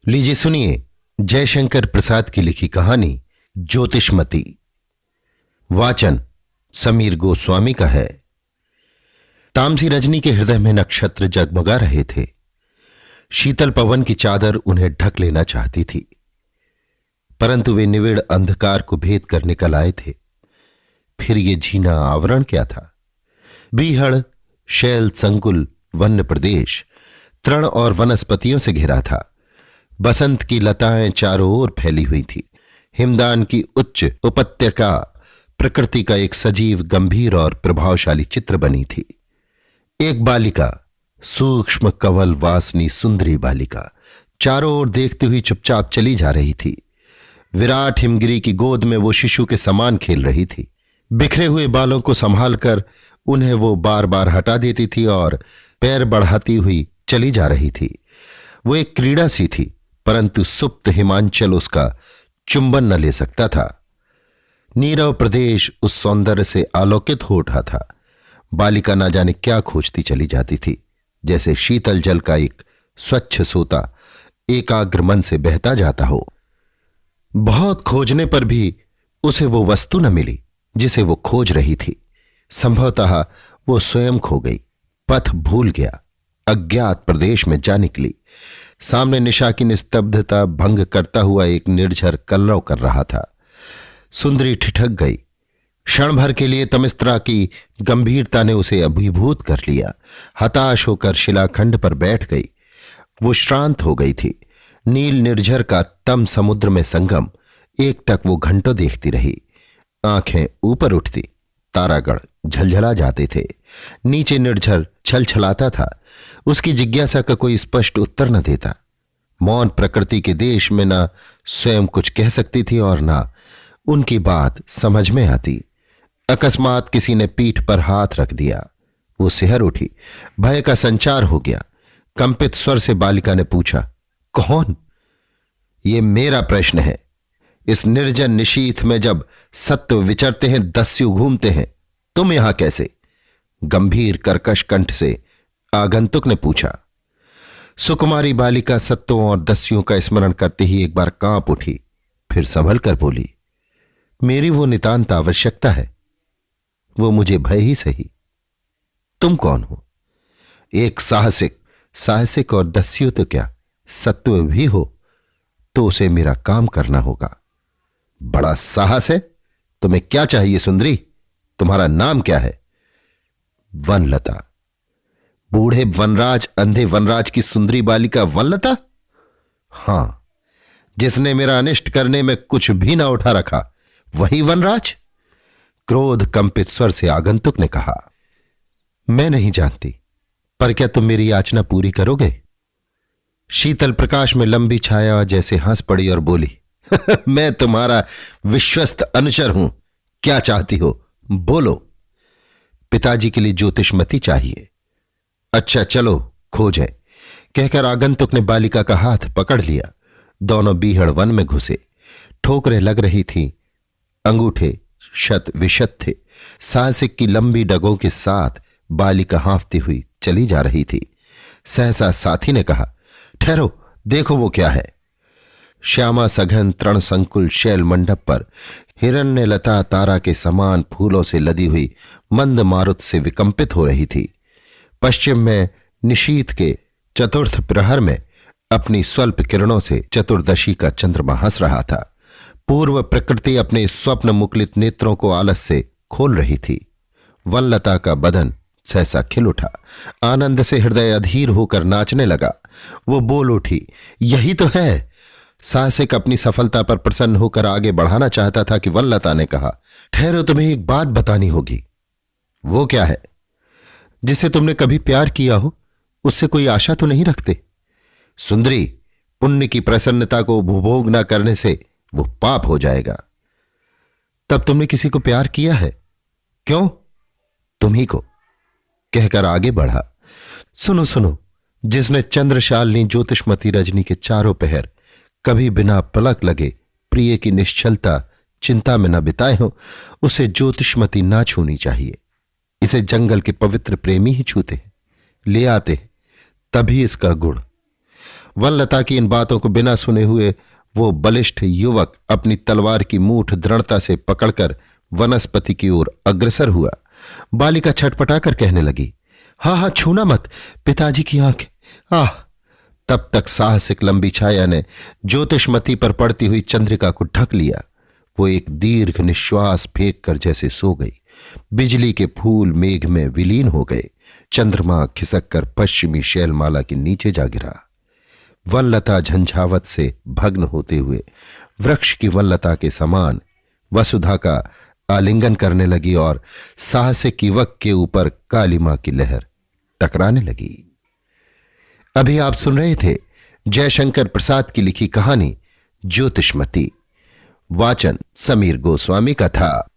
लीजिए सुनिए जयशंकर प्रसाद की लिखी कहानी ज्योतिषमती। वाचन समीर गोस्वामी का है। तामसी रजनी के हृदय में नक्षत्र जगमगा रहे थे। शीतल पवन की चादर उन्हें ढक लेना चाहती थी, परंतु वे निविड़ अंधकार को भेद कर निकल आए थे। फिर ये झीना आवरण क्या था? बीहड़, शैल संकुल वन्य प्रदेश तृण और वनस्पतियों से घिरा था। बसंत की लताएं चारों ओर फैली हुई थी। हिमदान की उच्च उपत्यका प्रकृति का एक सजीव, गंभीर और प्रभावशाली चित्र बनी थी। एक बालिका, सूक्ष्म कवल वासनी सुंदरी बालिका, चारों ओर देखती हुई चुपचाप चली जा रही थी। विराट हिमगिरी की गोद में वो शिशु के समान खेल रही थी। बिखरे हुए बालों को संभालकर उन्हें वो बार बार हटा देती थी और पैर बढ़ाती हुई चली जा रही थी। वो एक क्रीड़ा सी थी, परंतु सुप्त हिमांचल उसका चुंबन न ले सकता था। नीरव प्रदेश उस सौंदर्य से आलोकित हो उठा था। बालिका ना जाने क्या खोजती चली जाती थी, जैसे शीतल जल का एक स्वच्छ सोता एकाग्र मन से बहता जाता हो। बहुत खोजने पर भी उसे वो वस्तु न मिली जिसे वो खोज रही थी। संभवतः वो स्वयं खो गई, पथ भूल गया, अज्ञात प्रदेश में जा निकली। सामने निशा की निस्तब्धता भंग करता हुआ एक निर्झर कलरव कर रहा था। सुंदरी ठिठक गई। क्षण भर के लिए तमिस्त्रा की गंभीरता ने उसे अभिभूत कर लिया। हताश होकर शिलाखंड पर बैठ गई। वो श्रांत हो गई थी। नील निर्झर का तम समुद्र में संगम एकटक वो घंटों देखती रही। आंखें ऊपर उठती, तारागढ़ झलझला जाते थे। नीचे निर्झर छलछलाता था। उसकी जिज्ञासा का कोई स्पष्ट उत्तर न देता। मौन प्रकृति के देश में न स्वयं कुछ कह सकती थी और न उनकी बात समझ में आती। अकस्मात किसी ने पीठ पर हाथ रख दिया। वो सिहर उठी। भय का संचार हो गया। कंपित स्वर से बालिका ने पूछा, कौन? ये मेरा प्रश्न है। इस निर्जन निशीथ में जब सत्व विचरते हैं, दस्यु घूमते हैं, तुम यहां कैसे? गंभीर कर्कश कंठ से आगंतुक ने पूछा। सुकुमारी बालिका सत्वों और दस्युओं का स्मरण करते ही एक बार कांप उठी, फिर संभल कर बोली, मेरी वो नितांत आवश्यकता है। वो मुझे भय ही सही। तुम कौन हो? एक साहसिक और दस्यु तो क्या, सत्व भी हो तो उसे मेरा काम करना होगा। बड़ा साहस है। तुम्हें क्या चाहिए सुंदरी? तुम्हारा नाम क्या है? वनलता। बूढ़े वनराज, अंधे वनराज की सुंदरी बालिका वनलता? हां, जिसने मेरा अनिष्ट करने में कुछ भी ना उठा रखा, वही वनराज? क्रोध कंपित स्वर से आगंतुक ने कहा। मैं नहीं जानती, पर क्या तुम मेरी याचना पूरी करोगे? शीतल प्रकाश में लंबी छाया जैसे हंस पड़ी और बोली, मैं तुम्हारा विश्वस्त अनुचर हूं। क्या चाहती हो, बोलो। पिताजी के लिए ज्योतिषमती चाहिए। अच्छा चलो, खोज है, कहकर आगंतुक ने बालिका का हाथ पकड़ लिया। दोनों बीहड़ वन में घुसे। ठोकरें लग रही थीं। अंगूठे शत विशत थे। साहसिक की लंबी डगों के साथ बालिका हाँफती हुई चली जा रही थी। सहसा साथी ने कहा, ठहरो, देखो वो क्या है। श्यामा सघन तृण संकुल शैल मंडप पर हिरण्य लता तारा के समान फूलों से लदी हुई मंद मारुत से विकंपित हो रही थी। पश्चिम में निशीथ के चतुर्थ प्रहर में अपनी स्वल्प किरणों से चतुर्दशी का चंद्रमा हंस रहा था। पूर्व प्रकृति अपने स्वप्न मुकुलित नेत्रों को आलस से खोल रही थी। वनलता का बदन सहसा खिल उठा। आनंद से हृदय अधीर होकर नाचने लगा। वो बोल उठी, यही तो है। साहसिक अपनी सफलता पर प्रसन्न होकर आगे बढ़ाना चाहता था कि वनलता ने कहा, ठहरो, तुम्हें एक बात बतानी होगी। वो क्या है? जिसे तुमने कभी प्यार किया हो, उससे कोई आशा तो नहीं रखते? सुंदरी, पुण्य की प्रसन्नता को उपभोग न करने से वो पाप हो जाएगा। तब तुमने किसी को प्यार किया है? क्यों? तुम्ही को, कहकर आगे बढ़ा। सुनो सुनो, जिसने चंद्रशालिनी ज्योतिषमती रजनी के चारों पहर कभी बिना पलक लगे प्रिय की निश्चलता चिंता में न बिताए हो, उसे ज्योतिषमती ना छूनी चाहिए। इसे जंगल के पवित्र प्रेमी ही छूते हैं, ले आते हैं, तभी इसका गुण। वनलता की इन बातों को बिना सुने हुए वो बलिष्ठ युवक अपनी तलवार की मूठ दृढ़ता से पकड़कर वनस्पति की ओर अग्रसर हुआ। बालिका छटपटाकर कहने लगी, हाँ हाँ, छूना मत, पिताजी की आंखें, आह। तब तक साहसिक लंबी छाया ने ज्योतिषमती पर पड़ती हुई चंद्रिका को ढक लिया। वो एक दीर्घ निश्वास फेंक कर जैसे सो गई। बिजली के फूल मेघ में विलीन हो गए। चंद्रमा खिसक कर पश्चिमी शैलमाला के नीचे जा गिरा। वनलता झंझावत से भग्न होते हुए वृक्ष की वनलता के समान वसुधा का आलिंगन करने लगी और साहसिक युवक के ऊपर कालिमा की लहर टकराने लगी। अभी आप सुन रहे थे जयशंकर प्रसाद की लिखी कहानी ज्योतिषमती। वाचन समीर गोस्वामी का था।